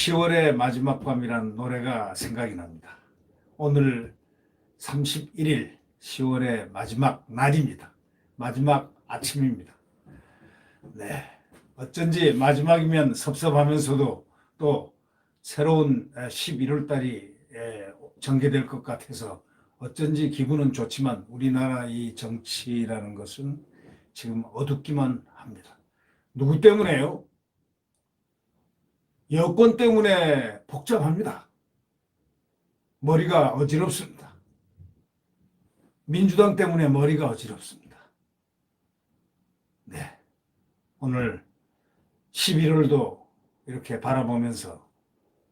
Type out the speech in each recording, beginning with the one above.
10월의 마지막 밤이라는 노래가 생각이 납니다. 오늘 31일 10월의 마지막 날입니다. 마지막 아침입니다. 네, 어쩐지 마지막이면 섭섭하면서도 또 새로운 11월 달이 전개될 것 같아서 어쩐지 기분은 좋지만 우리나라 이 정치라는 것은 지금 어둡기만 합니다. 누구 때문에요? 여권 때문에 복잡합니다. 머리가 어지럽습니다. 민주당 때문에 머리가 어지럽습니다. 네, 오늘 11월도 이렇게 바라보면서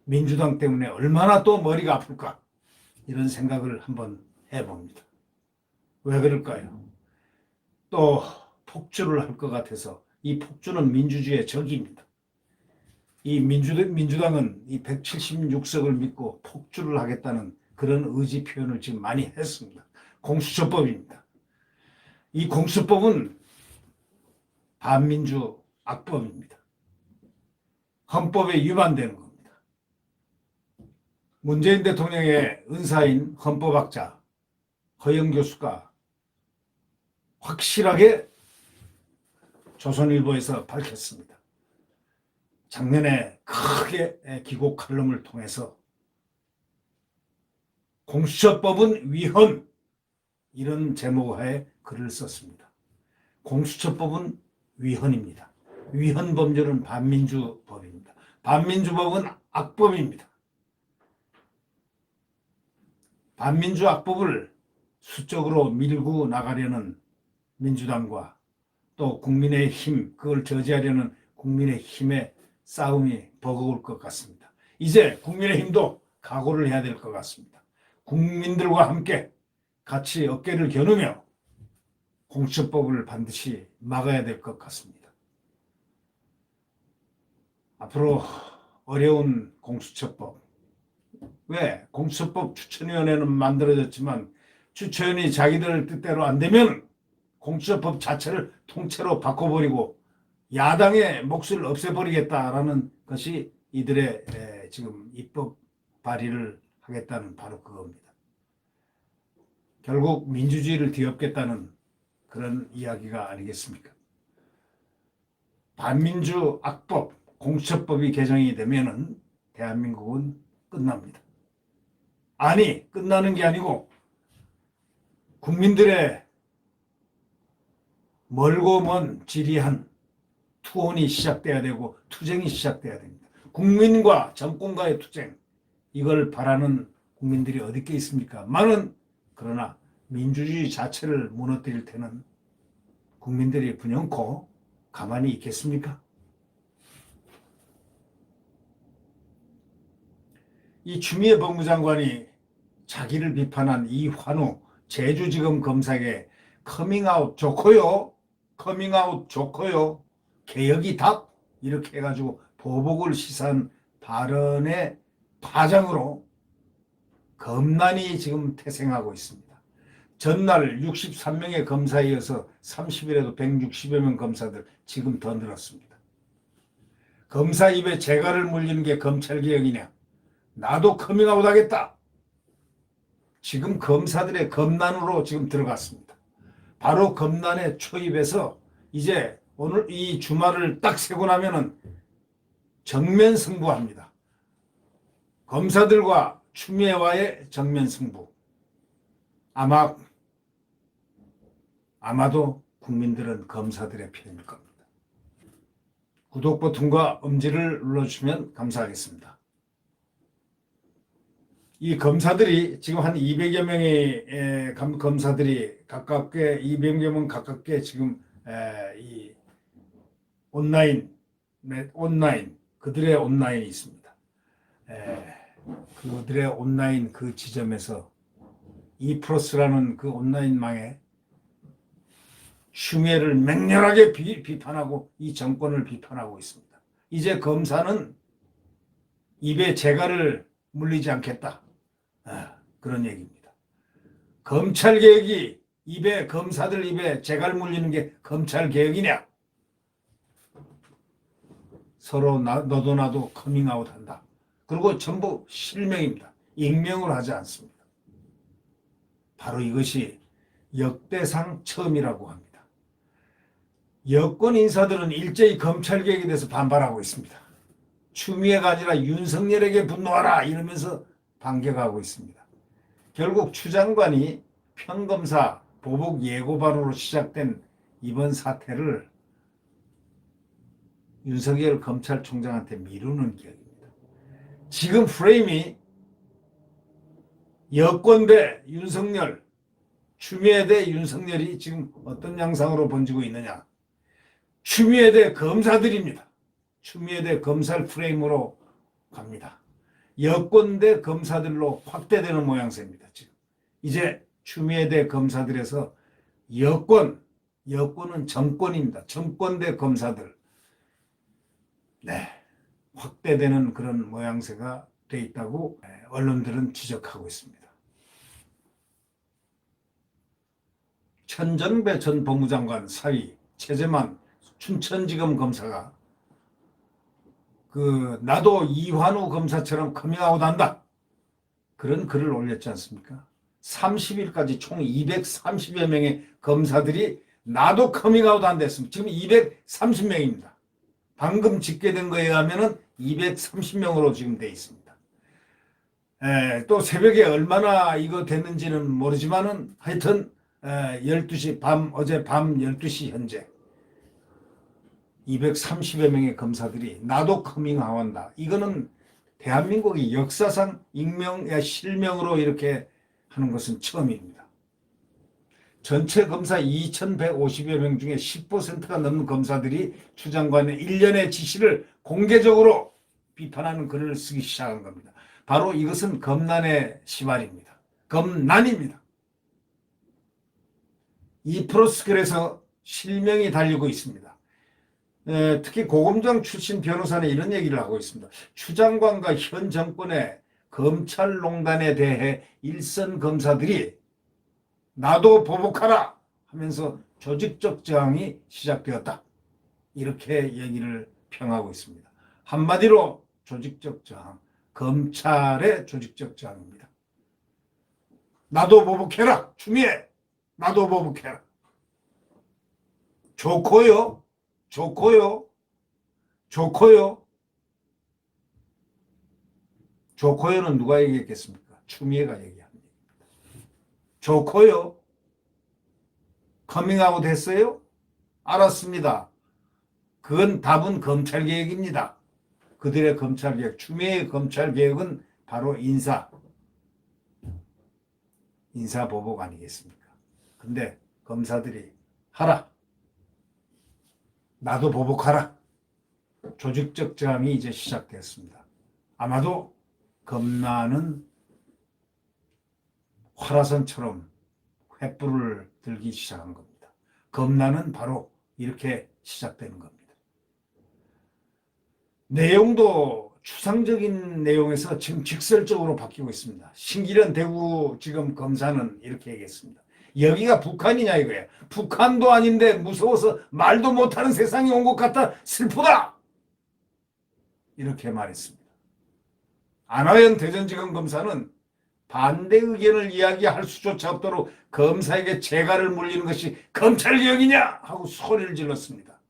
민주당 때문에 얼마나 또 머리가 아플까 이런 생각을 한번 해봅니다. 왜 그럴까요? 또 폭주를 할 것 같아서 이 폭주는 민주주의의 적입니다. 이 민주당은 이 176석을 믿고 폭주를 하겠다는 그런 의지 표현을 지금 많이 했습니다. 공수처법입니다. 이 공수처법은 반민주 악법입니다. 헌법에 위반되는 겁니다. 문재인 대통령의 은사인 헌법학자 허영 교수가 확실하게 조선일보에서 밝혔습니다. 작년에 크게 기고 칼럼을 통해서 공수처법은 위헌 이런 제목하에 글을 썼습니다. 공수처법은 위헌입니다. 위헌 범죄는 반민주법입니다. 반민주법은 악법입니다. 반민주 악법을 수적으로 밀고 나가려는 민주당과 또 국민의힘 그걸 저지하려는 국민의힘의 싸움이 버거울 것 같습니다. 이제 국민의힘도 각오를 해야 될 것 같습니다. 국민들과 함께 같이 어깨를 겨누며 공수처법을 반드시 막아야 될 것 같습니다. 앞으로 어려운 공수처법, 왜 공수처법 추천위원회는 만들어졌지만 추천이 자기들 뜻대로 안 되면 공수처법 자체를 통째로 바꿔버리고 야당의 몫을 없애버리겠다라는 것이 이들의 지금 입법 발의를 하겠다는 바로 그겁니다. 결국 민주주의를 뒤엎겠다는 그런 이야기가 아니겠습니까? 반민주 악법, 공수처법이 개정이 되면은 대한민국은 끝납니다. 아니, 끝나는 게 아니고 국민들의 멀고 먼 지리한 투혼이 시작돼야 되고 투쟁이 시작돼야 됩니다. 국민과 정권과의 투쟁, 이걸 바라는 국민들이 어디 게 있습니까? 많은, 그러나 민주주의 자체를 무너뜨릴 테는 국민들이 분연코 가만히 있겠습니까? 이 추미애 법무장관이 자기를 비판한 이환우 제주지검 검사에게 커밍아웃 좋고요. 커밍아웃 좋고요. 개혁이 답? 이렇게 해가지고 보복을 시사한 발언의 파장으로 검난이 지금 태생하고 있습니다. 전날 63명의 검사에 이어서 30일에도 160여 명 검사들 지금 더 늘었습니다. 검사 입에 재갈을 물리는 게 검찰개혁이냐? 나도 커밍아웃 하겠다. 지금 검사들의 검난으로 지금 들어갔습니다. 바로 검난의 초입에서 이제 오늘 이 주말을 딱 세고 나면은 정면 승부합니다. 검사들과 추미애와의 정면 승부. 아마도 국민들은 검사들의 편일 겁니다. 구독 버튼과 엄지를 눌러주시면 감사하겠습니다. 이 검사들이 지금 한 200여 명의 검사들이 가깝게 200여 명 가깝게 지금 이 온라인 그들의 온라인이 있습니다. 그들의 온라인 그 지점에서 이플러스라는 그 온라인망에 추미애를 맹렬하게 비판하고 이 정권을 비판하고 있습니다. 이제 검사는 입에 재갈을 물리지 않겠다. 그런 얘기입니다. 검찰개혁이 검사들 입에 재갈 물리는 게 검찰개혁이냐? 서로 너도 나도 커밍아웃 한다. 그리고 전부 실명입니다. 익명으로 하지 않습니다. 바로 이것이 역대상 처음이라고 합니다. 여권 인사들은 일제히 검찰개혁에 대해서 반발하고 있습니다. 추미애가 아니라 윤석열에게 분노하라 이러면서 반격하고 있습니다. 결국 추 장관이 평검사 보복 예고반으로 시작된 이번 사태를 윤석열 검찰총장한테 미루는 격입니다. 지금 프레임이 여권 대 윤석열, 추미애 대 윤석열이 지금 어떤 양상으로 번지고 있느냐. 추미애 대 검사들입니다. 추미애 대 검찰 프레임으로 갑니다. 여권 대 검사들로 확대되는 모양새입니다. 지금 이제 추미애 대 검사들에서 여권은 정권입니다. 정권 대 검사들. 네, 확대되는 그런 모양새가 돼 있다고 언론들은 지적하고 있습니다. 천정배 전 법무장관 사위 최재만 춘천지검 검사가 나도 이환우 검사처럼 커밍아웃한다 그런 글을 올렸지 않습니까? 30일까지 총 230여 명의 검사들이 나도 커밍아웃한다 했습니다. 지금 230명입니다. 방금 집계된 거에 의하면 230명으로 지금 돼 있습니다. 또 새벽에 얼마나 이거 됐는지는 모르지만은 하여튼 12시 어제 밤 12시 현재 230여 명의 검사들이 나도 커밍아웃한다. 이거는 대한민국이 역사상 실명으로 이렇게 하는 것은 처음입니다. 전체 검사 2,150여 명 중에 10%가 넘는 검사들이 추 장관의 일련의 지시를 공개적으로 비판하는 글을 쓰기 시작한 겁니다. 바로 이것은 검난의 시발입니다. 검난입니다. 이 프로스글에서 실명이 달리고 있습니다. 특히 고검장 출신 변호사는 이런 얘기를 하고 있습니다. 추 장관과 현 정권의 검찰농단에 대해 일선 검사들이 나도 보복하라 하면서 조직적 저항이 시작되었다. 이렇게 얘기를 평하고 있습니다. 한마디로 조직적 저항, 검찰의 조직적 저항입니다. 나도 보복해라. 추미애 나도 보복해라. 좋고요. 좋고요는 누가 얘기했겠습니까? 추미애가 얘기한 얘기입니다. 좋고요. 커밍아웃 했어요? 알았습니다. 그건 답은 검찰개혁입니다. 그들의 검찰개혁, 추미애의 검찰개혁은 바로 인사보복 아니겠습니까? 근데 검사들이 하라. 나도 보복하라. 조직적 저항이 이제 시작되었습니다. 아마도 검난은 활화선처럼 횃불을 들기 시작한 겁니다. 검난은 바로 이렇게 시작되는 겁니다. 내용도 추상적인 내용에서 지금 직설적으로 바뀌고 있습니다. 신기련 대구지검 검사는 이렇게 얘기했습니다. 여기가 북한이냐 이거야. 북한도 아닌데 무서워서 말도 못하는 세상이 온 것 같다. 슬프다. 이렇게 말했습니다. 안하연 대전지검 검사는 반대 의견을 이야기할 수조차 없도록 검사에게 재갈을 물리는 것이 검찰개혁이냐 하고 소리를 질렀습니다.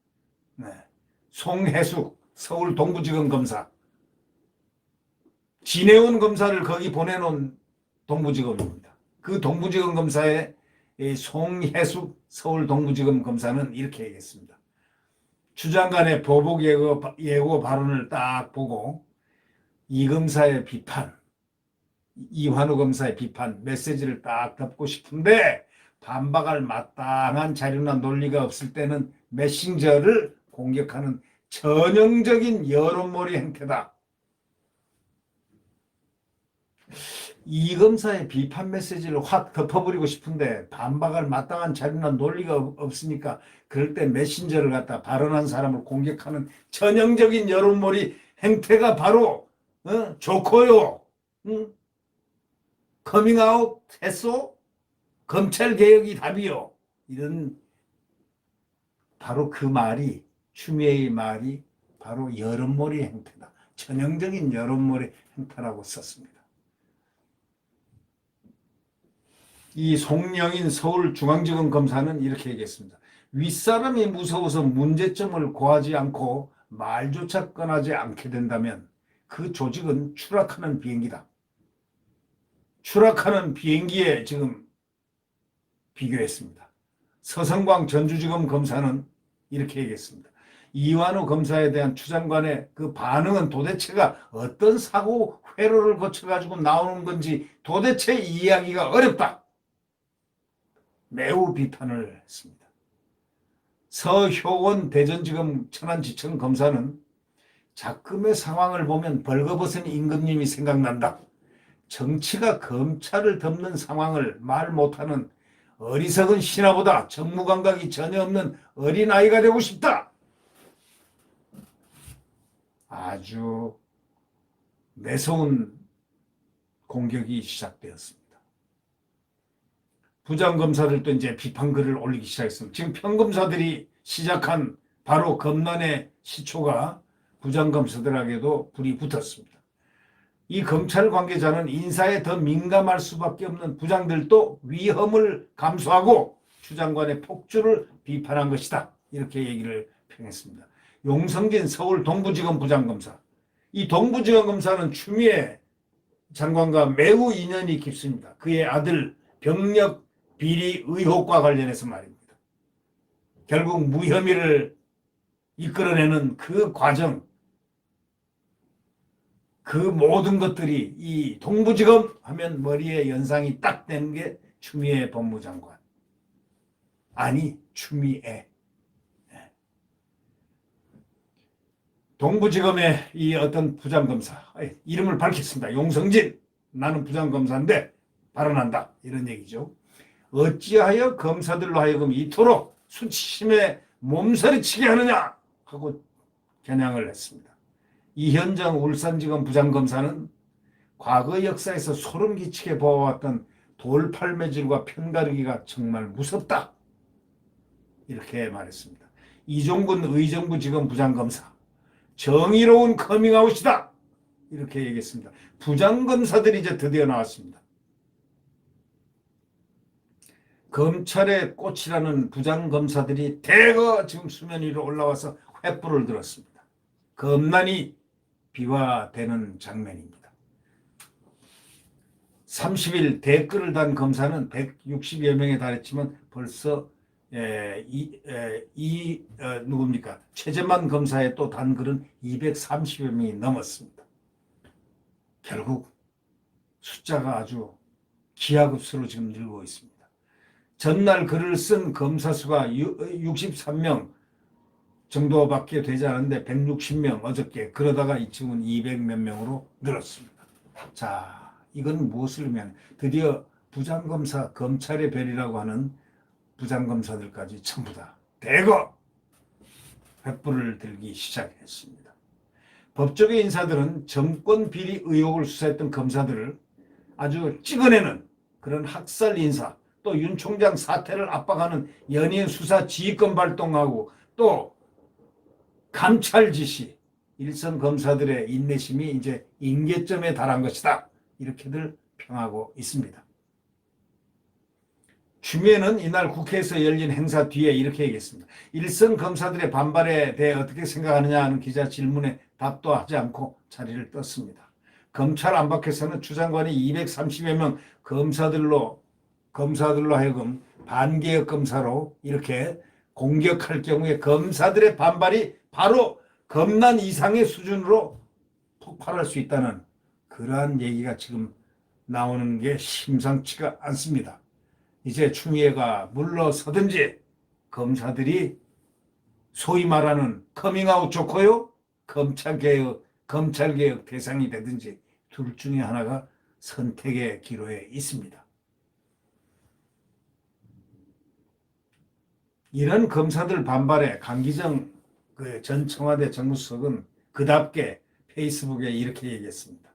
네. 송혜숙 서울 동부지검 검사, 진해원 검사를 거기 보내놓은 동부지검입니다. 그 동부지검 검사의 송혜숙 서울 동부지검 검사는 이렇게 얘기했습니다. 추 장관의 보복 예고 발언을 딱 보고 이 검사의 비판, 이환우 검사의 비판 메시지를 딱 덮고 싶은데 반박할 마땅한 자료나 논리가 없을 때는 메신저를 공격하는 전형적인 여론몰이 행태다. 이 검사의 비판 메시지를 확 덮어버리고 싶은데 반박할 마땅한 자료나 논리가 없으니까 그럴 때 메신저를 갖다 발언한 사람을 공격하는 전형적인 여론몰이 행태가 바로 좋고요. 커밍아웃 했소? 검찰개혁이 답이요. 이런 바로 그 말이 추미애의 말이 바로 여론몰이 행태다. 전형적인 여론몰이 행태라고 썼습니다. 이 송영인 서울중앙지검 검사는 이렇게 얘기했습니다. 윗사람이 무서워서 문제점을 고하지 않고 말조차 꺼내지 않게 된다면 그 조직은 추락하는 비행기다. 추락하는 비행기에 지금 비교했습니다. 서성광 전주지검 검사는 이렇게 얘기했습니다. 이완우 검사에 대한 추 장관의 그 반응은 도대체가 어떤 사고 회로를 거쳐가지고 나오는 건지 도대체 이해하기가 어렵다. 매우 비판을 했습니다. 서효원 대전지검 천안지청 검사는 작금의 상황을 보면 벌거벗은 임금님이 생각난다. 정치가 검찰을 덮는 상황을 말 못하는 어리석은 신하보다 정무감각이 전혀 없는 어린아이가 되고 싶다. 아주 매서운 공격이 시작되었습니다. 부장검사들도 이제 비판글을 올리기 시작했습니다. 지금 평검사들이 시작한 바로 검난의 시초가 부장검사들에게도 불이 붙었습니다. 이 검찰 관계자는 인사에 더 민감할 수밖에 없는 부장들도 위험을 감수하고 추 장관의 폭주를 비판한 것이다. 이렇게 얘기를 평했습니다. 용성진 서울 동부지검 부장검사. 이 동부지검 검사는 추미애 장관과 매우 인연이 깊습니다. 그의 아들 병력 비리 의혹과 관련해서 말입니다. 결국 무혐의를 이끌어내는 그 과정, 그 모든 것들이 이 동부지검 하면 머리에 연상이 딱 되는 게 추미애 법무장관. 아니, 추미애. 동부지검의 이 어떤 부장검사, 이름을 밝혔습니다. 용성진, 나는 부장검사인데 발언한다. 이런 얘기죠. 어찌하여 검사들로 하여금 이토록 수치심에 몸서리치게 하느냐 하고 겨냥을 했습니다. 이현정 울산지검 부장검사는 과거 역사에서 소름 끼치게 보아왔던 돌팔매질과 편가르기가 정말 무섭다. 이렇게 말했습니다. 이종근 의정부지검 부장검사. 정의로운 커밍아웃이다. 이렇게 얘기했습니다. 부장검사들이 이제 드디어 나왔습니다. 검찰의 꽃이라는 부장검사들이 대거 지금 수면 위로 올라와서 횃불을 들었습니다. 검난이 비화되는 장면입니다. 30일 댓글을 단 검사는 160여 명에 달했지만 벌써 누굽니까? 최재만 검사의 또 단 글은 230여 명이 넘었습니다. 결국 숫자가 아주 기하급수로 지금 늘고 있습니다. 전날 글을 쓴 검사 수가 63명 정도밖에 되지 않았는데 160명 어저께, 그러다가 이쯤은 200몇 명으로 늘었습니다. 자, 이건 무엇을 의미하냐? 드디어 부장검사, 검찰의 별이라고 하는 부장검사들까지 전부 다 대거 횃불을 들기 시작했습니다. 법조계 인사들은 정권 비리 의혹을 수사했던 검사들을 아주 찍어내는 그런 학살 인사, 또 윤 총장 사퇴를 압박하는 연이은 수사 지휘권 발동하고 또 감찰 지시, 일선 검사들의 인내심이 이제 임계점에 달한 것이다. 이렇게들 평하고 있습니다. 추미애는 이날 국회에서 열린 행사 뒤에 이렇게 얘기했습니다. 일선 검사들의 반발에 대해 어떻게 생각하느냐 하는 기자 질문에 답도 하지 않고 자리를 떴습니다. 검찰 안팎에서는 추 장관이 230여 명 검사들로 하여금 반개혁 검사로 이렇게 공격할 경우에 검사들의 반발이 바로 검난 이상의 수준으로 폭발할 수 있다는 그러한 얘기가 지금 나오는 게 심상치가 않습니다. 이제 추미애가 물러서든지 검사들이 소위 말하는 커밍아웃 좋고요, 검찰개혁 대상이 되든지 둘 중에 하나가 선택의 기로에 있습니다. 이런 검사들 반발에 강기정 전 청와대 정무수석은 그답게 페이스북에 이렇게 얘기했습니다.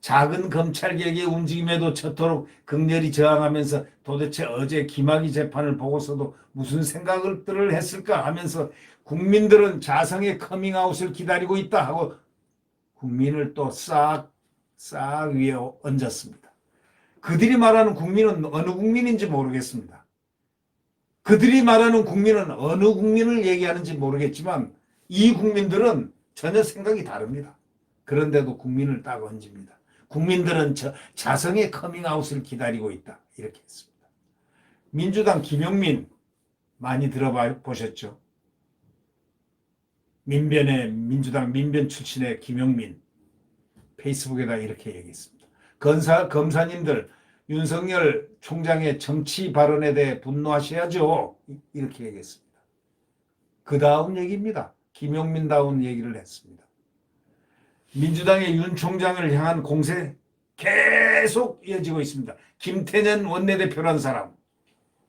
작은 검찰개혁의 움직임에도 저토록 극렬히 저항하면서 도대체 어제 김학의 재판을 보고서도 무슨 생각을 했을까 하면서 국민들은 자성의 커밍아웃을 기다리고 있다 하고 국민을 또 싹 위에 얹었습니다. 그들이 말하는 국민은 어느 국민인지 모르겠습니다. 그들이 말하는 국민은 어느 국민을 얘기하는지 모르겠지만 이 국민들은 전혀 생각이 다릅니다. 그런데도 국민을 딱 얹습니다. 국민들은 자성의 커밍아웃을 기다리고 있다. 이렇게 했습니다. 민주당 김용민 많이 들어보셨죠? 민주당 민변 출신의 김용민 페이스북에다 이렇게 얘기했습니다. 검사님들 윤석열 총장의 정치 발언에 대해 분노하셔야죠. 이렇게 얘기했습니다. 그 다음 얘기입니다. 김용민다운 얘기를 했습니다. 민주당의 윤 총장을 향한 공세 계속 이어지고 있습니다. 김태년 원내대표란 사람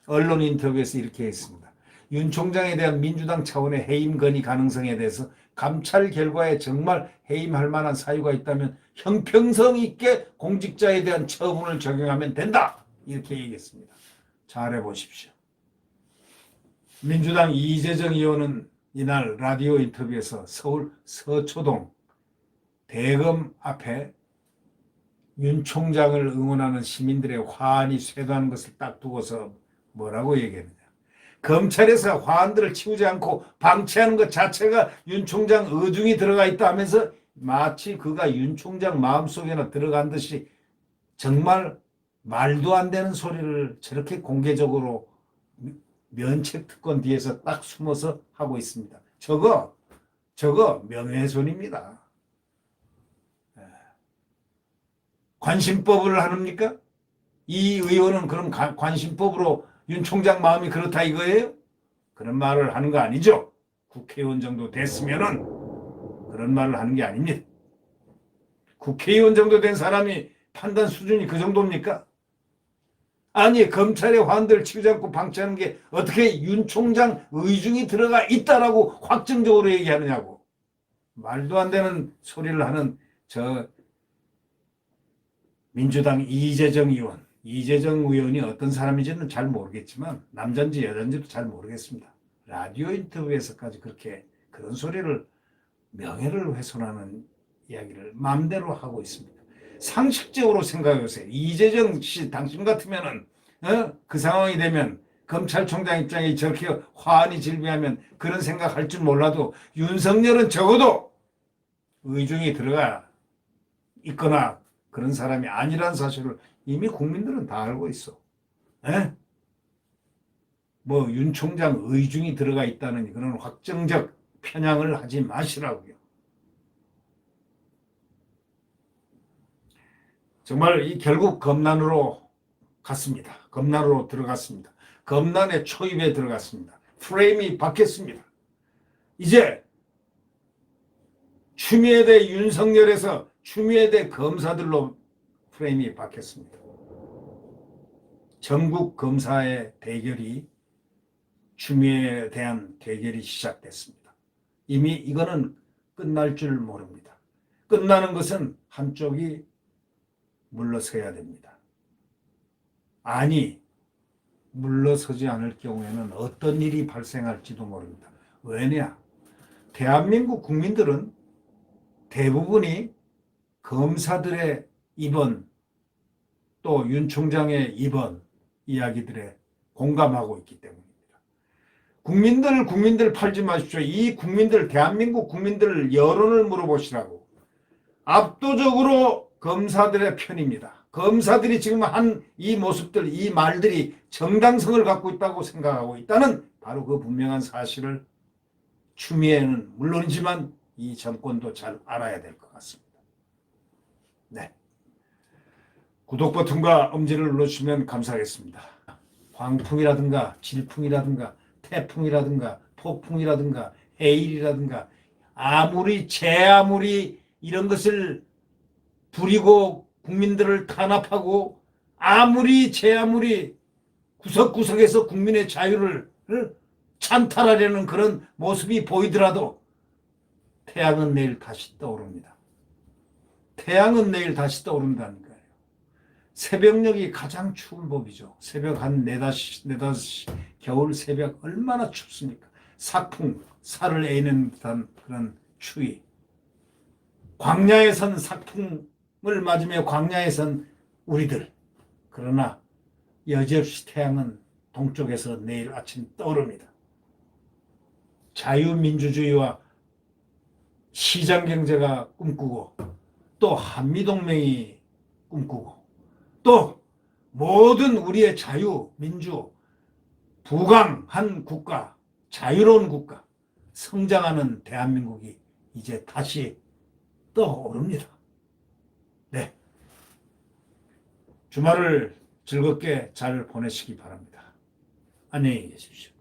언론 인터뷰에서 이렇게 했습니다. 윤 총장에 대한 민주당 차원의 해임 건의 가능성에 대해서 감찰 결과에 정말 해임할 만한 사유가 있다면 형평성 있게 공직자에 대한 처분을 적용하면 된다. 이렇게 얘기했습니다. 잘해보십시오. 민주당 이재정 의원은 이날 라디오 인터뷰에서 서울 서초동 대검 앞에 윤 총장을 응원하는 시민들의 화환이 쇄도하는 것을 딱 두고서 뭐라고 얘기했느냐. 검찰에서 화환들을 치우지 않고 방치하는 것 자체가 윤 총장 의중이 들어가 있다 하면서 마치 그가 윤 총장 마음속에나 들어간 듯이 정말 말도 안 되는 소리를 저렇게 공개적으로 면책특권 뒤에서 딱 숨어서 하고 있습니다. 저거 명예훼손입니다. 관심법을 하십니까? 이 의원은 그럼 관심법으로 윤 총장 마음이 그렇다 이거예요? 그런 말을 하는 거 아니죠? 국회의원 정도 됐으면은 그런 말을 하는 게 아닙니다. 국회의원 정도 된 사람이 판단 수준이 그 정도입니까? 아니 검찰의 화환들을 치우지 않고 방치하는 게 어떻게 윤 총장 의중이 들어가 있다라고 확정적으로 얘기하느냐고. 말도 안 되는 소리를 하는 저 민주당 이재정 의원이 어떤 사람인지는 잘 모르겠지만 남잔지 여잔지도 잘 모르겠습니다. 라디오 인터뷰에서까지 그런 소리를 명예를 훼손하는 이야기를 마음대로 하고 있습니다. 상식적으로 생각해보세요. 이재정 씨 당신 같으면은 그 상황이 되면 검찰총장 입장에 저렇게 화환이 질비하면 그런 생각할 줄 몰라도 윤석열은 적어도 의중이 들어가 있거나 그런 사람이 아니란 사실을 이미 국민들은 다 알고 있어. 뭐 윤 총장 의중이 들어가 있다는 그런 확정적 편향을 하지 마시라고요. 정말 결국 검난으로 갔습니다. 검난으로 들어갔습니다. 검난의 초입에 들어갔습니다. 프레임이 바뀌었습니다. 이제 추미애 대 윤석열에서 추미애 대 검사들로 프레임이 바뀌었습니다. 전국 검사의 대결이 추미애에 대한 대결이 시작됐습니다. 이미 이거는 끝날 줄 모릅니다. 끝나는 것은 한쪽이 물러서야 됩니다. 아니, 물러서지 않을 경우에는 어떤 일이 발생할지도 모릅니다. 왜냐? 대한민국 국민들은 대부분이 검사들의 입원 또 윤 총장의 입원 이야기들에 공감하고 있기 때문입니다. 국민들 팔지 마십시오. 이 국민들, 대한민국 국민들 여론을 물어보시라고. 압도적으로 검사들의 편입니다. 검사들이 지금 한 이 모습들, 이 말들이 정당성을 갖고 있다고 생각하고 있다는 바로 그 분명한 사실을 추미애는 물론이지만 이 정권도 잘 알아야 될 것 같습니다. 네. 구독 버튼과 엄지를 눌러주시면 감사하겠습니다. 광풍이라든가 질풍이라든가 태풍이라든가 폭풍이라든가 해일이라든가 아무리 이런 것을 부리고 국민들을 탄압하고 아무리 구석구석에서 국민의 자유를 찬탈하려는 그런 모습이 보이더라도 태양은 내일 다시 떠오릅니다. 태양은 내일 다시 떠오른다는 거예요. 새벽녘이 가장 추운 법이죠. 새벽 한 4-5시 겨울 새벽 얼마나 춥습니까? 살을 애는 듯한 그런 추위. 광야에선 사풍을 맞으며 광야에선 우리들. 그러나 여지없이 태양은 동쪽에서 내일 아침 떠오릅니다. 자유민주주의와 시장경제가 꿈꾸고 또 한미동맹이 꿈꾸고 또 모든 우리의 자유, 민주, 부강한 국가, 자유로운 국가, 성장하는 대한민국이 이제 다시 떠오릅니다. 네. 주말을 즐겁게 잘 보내시기 바랍니다. 안녕히 계십시오.